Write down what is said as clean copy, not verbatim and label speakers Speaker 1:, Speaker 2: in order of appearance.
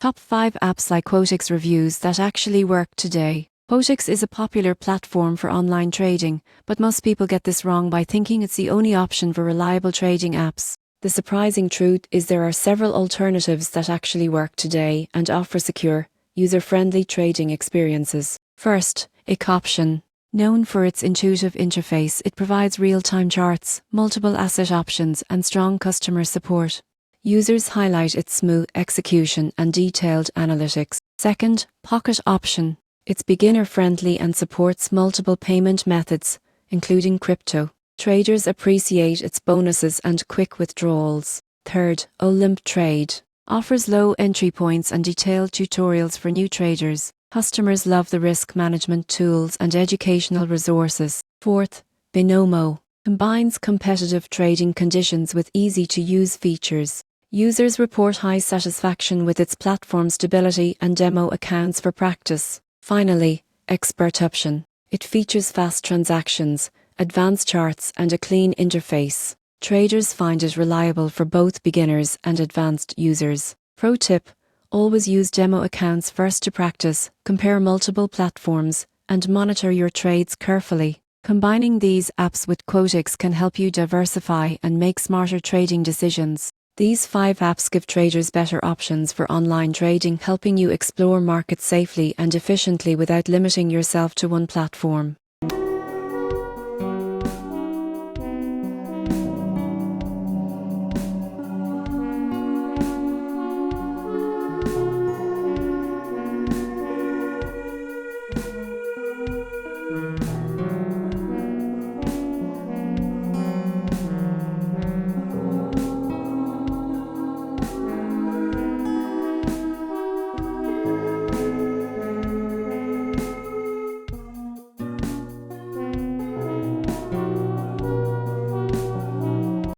Speaker 1: Top 5 apps like Quotex reviews that actually work today. Quotex is a popular platform for online trading, but most people get this wrong by thinking it's the only option for reliable trading apps. The surprising truth is there are several alternatives that actually work today and offer secure, user-friendly trading experiences. First, Option. Known for its intuitive interface, it provides real-time charts, multiple asset options, and strong customer support. Users highlight its smooth execution and detailed analytics. Second, Pocket Option. It's beginner-friendly and supports multiple payment methods, including crypto. Traders appreciate its bonuses and quick withdrawals. Third, Trade. Offers low entry points and detailed tutorials for new traders. Customers love the risk management tools and educational resources. Fourth, Binomo. Combines competitive trading conditions with easy-to-use features. Users report high satisfaction with its platform stability and demo accounts for practice. Finally, Expert Option. It features fast transactions, advanced charts, and a clean interface. Traders find it reliable for both beginners and advanced users. Pro tip: always use demo accounts first to practice, compare multiple platforms, and monitor your trades carefully. Combining these apps with Quotex can help you diversify and make smarter trading decisions. These 5 apps give traders better options for online trading, helping you explore markets safely and efficiently without limiting yourself to one platform.